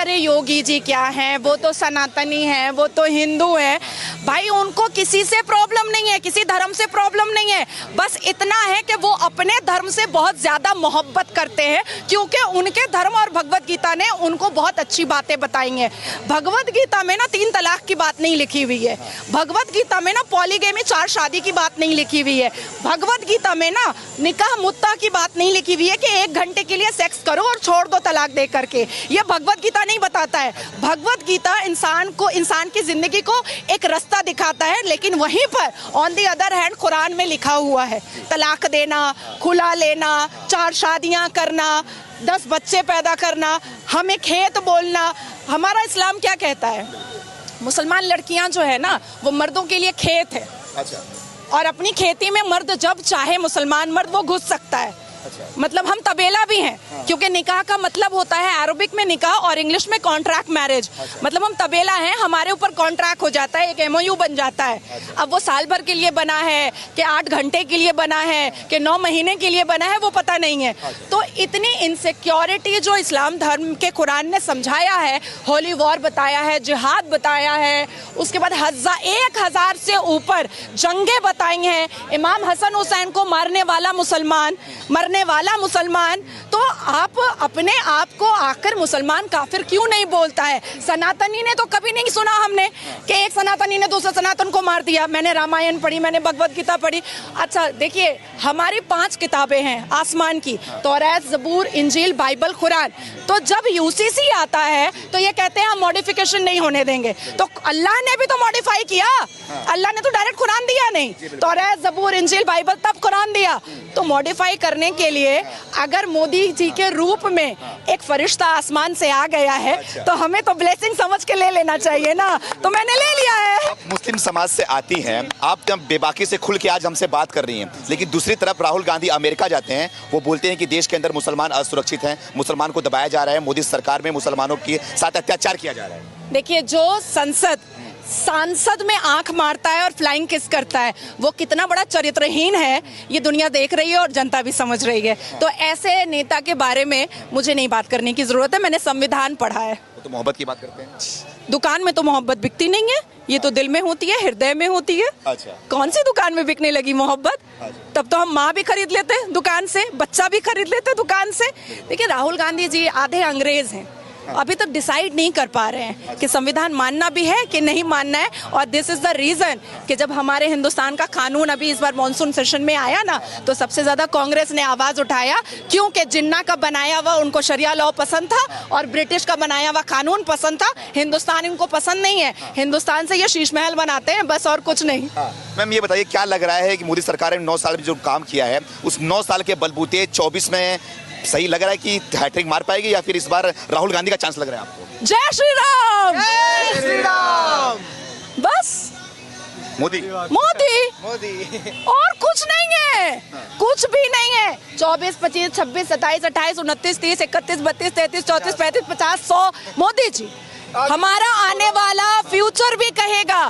अरे योगी जी क्या हैं, वो तो सनातनी हैं, वो तो हिंदू हैं। भाई उनको किसी से प्रॉब्लम नहीं है, किसी धर्म से प्रॉब्लम नहीं है, बस इतना है कि वो अपने धर्म से बहुत ज़्यादा मोहब्बत करते हैं, क्योंकि उनके धर्म और भगवत गीता ने उनको बहुत अच्छी बातें बताई हैं। भगवत गीता में ना 3 तलाक की बात नहीं लिखी हुई है, भगवत गीता में ना पॉलीगेमी 4 शादी की बात नहीं लिखी हुई है, भगवत गीता में ना निकाह मुत्ता की बात नहीं लिखी हुई है कि 1 घंटे के लिए सेक्स करो और छोड़ दो तलाक दे करके। ये भगवत गीता नहीं बताता है। भगवत गीता इंसान को, इंसान की जिंदगी को एक रास्ता दिखाता है, लेकिन वहीं पर on the other hand Quran में लिखा हुआ है तलाक देना, खुला लेना, 4 शादियां करना, 10 बच्चे पैदा करना, हमें खेत बोलना। हमारा इस्लाम क्या कहता है? मुसलमान लड़कियां जो है ना वो मर्दों के लिए खेत है। अच्छा। और अपनी खेती में मर्द जब चाहे मुसलमान मर्द वो घुस सकता है। अच्छा। मतलब हम तबेला भी हैं। हाँ। क्योंकि निकाह का मतलब होता है अरबिक में निकाह और इंग्लिश में कॉन्ट्रैक्ट मैरिज। अच्छा। मतलब हम तबेला हैं, हमारे ऊपर कॉन्ट्रैक्ट हो जाता है, एक एमओयू बन जाता है। अच्छा। अब वो साल भर के लिए बना है कि 8 घंटे के लिए बना है कि 9 महीने के लिए बना है वो पता नहीं है। अच्छा। तो इतनी इनसिक्योरिटी जो इस्लाम धर्म के कुरान ने समझाया है, होली वॉर बताया है, जिहाद बताया है, उसके बाद 1000 से ऊपर जंगें बताई हैं, इमाम हसन हुसैन को मारने वाला मुसलमान, तो आप अपने आप को आकर मुसलमान काफिर क्यों नहीं बोलता है? सनातनी ने तो कभी नहीं सुना हमने कि एक सनातनी ने दूसरे सनातन को मार दिया। मैंने रामायण पढ़ी, मैंने भगवत गीता पढ़ी। अच्छा देखिए, हमारी 5 किताबें हैं आसमान की, तौरात, ज़बूर, इंजील, बाइबल, कुरान। तो जब यूसीसी आता है तो ये कहते हैं हम मॉडिफिकेशन नहीं होने देंगे। तो अल्लाह ने भी तो मॉडिफाई किया, अल्लाह ने तो डायरेक्ट कुरान दिया नहीं, तौरात, ज़बूर, इंजील, बाइबल, तब कुरान दिया। तो मॉडिफाई करने के लिए अगर मोदी जी के रूप में एक फरिश्ता आसमान से आ गया है तो हमें तो ब्लेसिंग समझ के ले लेना चाहिए ना, तो मैंने ले लिया है। आप मुस्लिम समाज से आती हैं, आप जब बेबाकी से खुल के आज हमसे बात कर रही हैं, लेकिन दूसरी तरफ राहुल गांधी अमेरिका जाते हैं, वो बोलते हैं कि देश के अंदर मुसलमान असुरक्षित हैं, मुसलमान को दबाया जा रहा है, मोदी सरकार में मुसलमानों के साथ अत्याचार किया जा रहा है। देखिए, जो सांसद में आंख मारता है और फ्लाइंग किस करता है, वो कितना बड़ा चरित्रहीन है ये दुनिया देख रही है और जनता भी समझ रही है। तो ऐसे नेता के बारे में मुझे नहीं बात करने की जरूरत है, मैंने संविधान पढ़ा है। तो मोहब्बत की बात करते हैं। दुकान में तो मोहब्बत बिकती नहीं है, ये तो दिल में होती है, हृदय में होती है। अच्छा। कौन सी दुकान में बिकने लगी मोहब्बत? अच्छा। तब तो हम माँ भी खरीद लेते दुकान से, बच्चा भी खरीद लेते दुकान से। देखिए, राहुल गांधी जी आधे अंग्रेज हैं, अभी तक डिसाइड नहीं कर पा रहे हैं कि संविधान मानना भी है कि नहीं मानना है। और दिस इज द रीजन कि जब हमारे हिंदुस्तान का कानून अभी इस बार मॉनसून सेशन में आया ना, तो सबसे ज्यादा कांग्रेस ने आवाज उठाया, क्योंकि जिन्ना का बनाया हुआ उनको शरिया लॉ पसंद था और ब्रिटिश का बनाया हुआ कानून पसंद था। हिंदुस्तान इनको पसंद नहीं है, हिंदुस्तान से ये शीश महल बनाते हैं बस, और कुछ नहीं। मैम ये बताइए, क्या लग रहा है कि मोदी सरकार ने 9 साल में जो काम किया है, उस 9 साल के बलबूते 24 में सही लग रहा है कि हैट्रिक मार पाएगी, या फिर इस बार राहुल गांधी का चांस लग रहा है आपको? जय श्री राम, जय श्री राम। बस मोदी और कुछ नहीं है, कुछ भी नहीं है। 24, 25, 26, 27, 28, 29, 30, 31, 32, 33, 34, 35, 50, 100 मोदी जी। हमारा आने वाला फ्यूचर भी कहेगा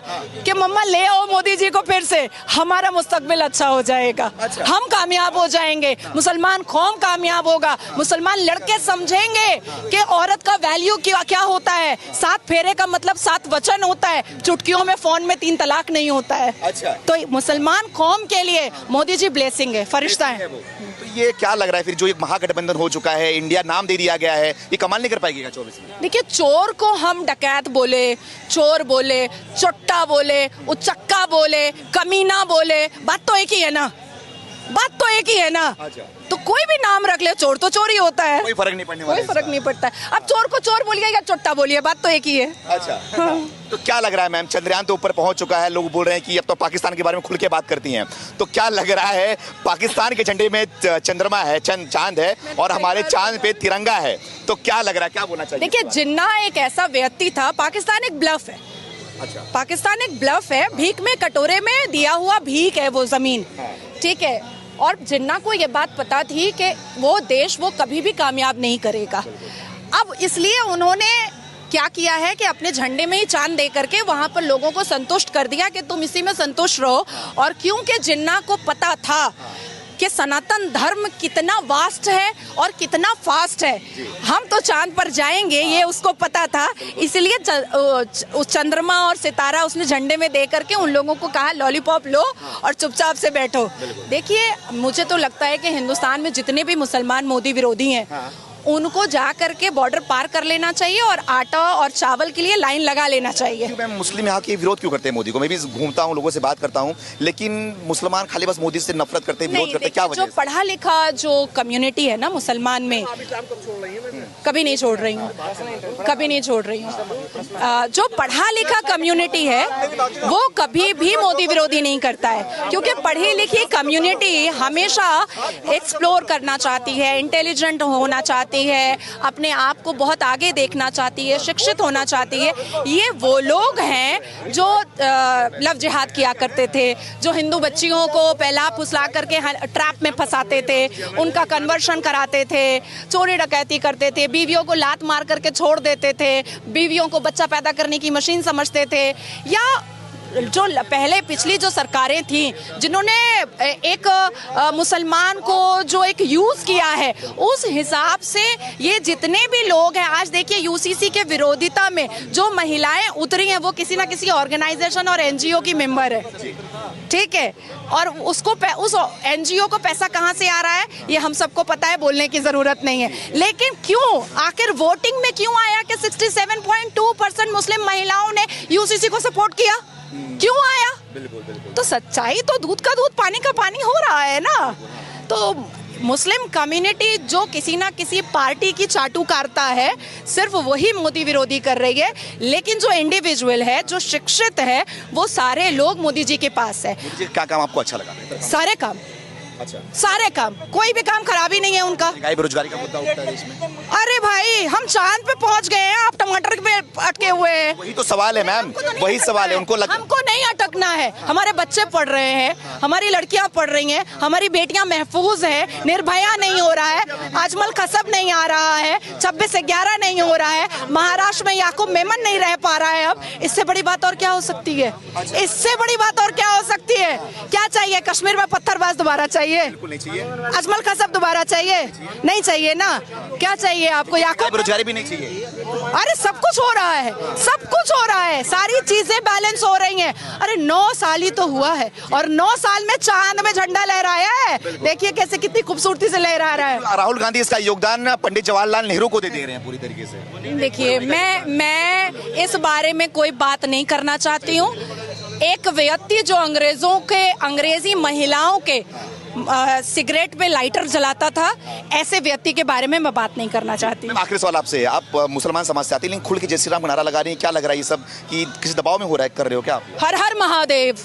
कि मम्मा ले आओ मोदी जी को फिर से, हमारा मुस्तकबिल अच्छा हो जाएगा। अच्छा। हम कामयाब हो जाएंगे, मुसलमान कौम कामयाब होगा, मुसलमान लड़के समझेंगे कि औरत का वैल्यू क्या होता है। 7 फेरे का मतलब 7 वचन होता है, चुटकियों में, फोन में 3 तलाक नहीं होता है। अच्छा। तो मुसलमान कौम के लिए मोदी जी ब्लेसिंग है, फरिश्ता है। तो ये क्या लग रहा है फिर, जो एक महागठबंधन हो चुका है, इंडिया नाम दे दिया गया है, ये कमाल नहीं कर पाएगी 24 में? देखिए, चोर को हम डकैत बोले, चोर बोले, चोट्टा बोले, उचक्का बोले, कमीना बोले, बात तो एक ही है ना, बात तो एक ही है ना। अच्छा। तो कोई भी नाम रख ले, चोर तो चोर ही होता है, कोई फर्क नहीं पड़ने वाला, कोई फर्क नहीं पड़ता है। अब चोर को चोर बोलिए या चोट्टा बोलिए, बात तो एक ही है। अच्छा। हाँ। तो क्या लग रहा है मैम, चंद्रयान तो ऊपर पहुंच चुका है, लोग बोल रहे हैं कि अब तो पाकिस्तान के बारे में खुल के बात करती हैं, तो क्या लग रहा है, पाकिस्तान के झंडे में चंद्रमा है, चांद है, और हमारे चांद पे तिरंगा है, तो क्या लग रहा है, क्या बोलना चाहिए? देखिए, जिन्ना एक ऐसा व्यक्ति था, पाकिस्तान एक ब्लफ है। अच्छा। पाकिस्तान एक ब्लफ है, भीख में कटोरे में दिया हुआ भीख है वो जमीन, ठीक है। और जिन्ना को ये बात पता थी कि वो देश वो कभी भी कामयाब नहीं करेगा। अब इसलिए उन्होंने क्या किया है कि अपने झंडे में ही चांद दे करके वहां पर लोगों को संतुष्ट कर दिया कि तुम इसी में संतुष्ट रहो। और क्योंकि जिन्ना को पता था कि सनातन धर्म कितना वास्ट है और कितना फास्ट है। हम तो चांद पर जाएंगे ये उसको पता था, इसलिए उस चंद्रमा और सितारा उसने झंडे में दे करके उन लोगों को कहा लॉलीपॉप लो और चुपचाप से बैठो। देखिए, मुझे तो लगता है कि हिंदुस्तान में जितने भी मुसलमान मोदी विरोधी हैं उनको जा करके बॉर्डर पार कर लेना चाहिए और आटा और चावल के लिए लाइन लगा लेना चाहिए। मैम, मुस्लिम यहाँ के विरोध क्यों करते हैं मोदी को? मैं भी घूमता हूँ, लोगों से बात करता हूँ, लेकिन मुसलमान खाली बस मोदी से नफरत करते हैं, विरोध करते हैं, क्या वजह जो पढ़ा लिखा जो कम्युनिटी है ना मुसलमान में, कभी नहीं छोड़ रही हूँ, कभी नहीं छोड़ रही हूँ। जो पढ़ा लिखा कम्युनिटी है वो कभी भी मोदी विरोधी नहीं करता है, क्योंकि पढ़ी लिखी कम्युनिटी हमेशा एक्सप्लोर करना चाहती है, इंटेलिजेंट होना चाहती है, अपने आप को बहुत आगे देखना चाहती है, शिक्षित होना चाहती है। ये वो लोग हैं जो लव जिहाद किया करते थे, जो हिंदू बच्चियों को पहला फुसला करके ट्रैप में फंसाते थे, उनका कन्वर्शन कराते थे, चोरी डकैती करते थे, बीवियों को लात मार करके छोड़ देते थे, बीवियों को बच्चा पैदा करने की मशीन समझते थे। या जो पहले पिछली जो सरकारें थी जिन्होंने एक मुसलमान को जो एक यूज किया है, उस हिसाब से ये जितने भी लोग हैं, आज देखिए यूसीसी के विरोधिता में जो महिलाएं उतरी हैं वो किसी ना किसी ऑर्गेनाइजेशन और एनजीओ की मेंबर है, ठीक है, और उसको उस एनजीओ को पैसा कहां से आ रहा है ये हम सबको पता है, बोलने की जरूरत नहीं है। लेकिन क्यों आखिर वोटिंग में क्यों आया कि 67.2% मुस्लिम महिलाओं ने यूसीसी को सपोर्ट किया? क्यों आया? बिल्कुल। तो सच्चाई तो दूध का दूध पानी का पानी हो रहा है ना। तो मुस्लिम कम्युनिटी जो किसी ना किसी पार्टी की चाटुकारिता है, सिर्फ वही मोदी विरोधी कर रही है। लेकिन जो इंडिविजुअल है, जो शिक्षित है, वो सारे लोग मोदी जी के पास है। क्या काम आपको अच्छा लगा? सारे काम, अच्छा, सारे काम, कोई भी काम खराब ही नहीं है उनका। बेरोजगारी का मुद्दा उठता है इसमें। अरे भाई, हम चांद पे पहुंच गए हैं, आप टमाटर पे अटके हुए हैं। वही तो सवाल है मैम, वही सवाल है। हमको नहीं अटकना है। हमारे बच्चे पढ़ रहे हैं, हमारी लड़कियां पढ़ रही हैं, हमारी बेटियां महफूज हैं, निर्भया नहीं हो रहा है, अजमल कसब नहीं आ रहा है, 26/11 नहीं हो रहा है, महाराष्ट्र में याकूब मेमन नहीं रह पा रहा है। अब इससे बड़ी बात और क्या हो सकती है? इससे बड़ी बात और क्या हो सकती है? क्या चाहिए? कश्मीर में पत्थरबाज दोबारा चाहिए? बिल्कुल नहीं चाहिए। अजमल कसब दोबारा चाहिए? नहीं चाहिए ना। क्या चाहिए आपको? याकूब बेरोजगारी भी नहीं चाहिए। अरे सब कुछ हो रहा है, सब कुछ हो रहा है, सारी चीजें बैलेंस हो रही हैं। अरे 9 साल ही तो हुआ है और 9 साल में चांद में झंडा लहराया है। देखिए कैसे, कितनी खूबसूरती से लहरा रहा है। राहुल गांधी इसका योगदान पंडित जवाहरलाल नेहरू को दे रहे हैं पूरी तरीके से। देखिए, मैं इस बारे में कोई बात नहीं करना चाहती हूँ। एक व्यक्ति जो अंग्रेजी महिलाओं के सिगरेट पे लाइटर जलाता था, ऐसे व्यक्ति के बारे में मैं बात नहीं करना चाहती। आखिरी सवाल आपसे, आप मुसलमान समाज से आते हैं लेकिन खुल के जय श्री राम का नारा लगा रही हैं, क्या लग रहा है ये सब कि किसी दबाव में हो रहा है, कर रहे हो क्या आप? हर हर महादेव।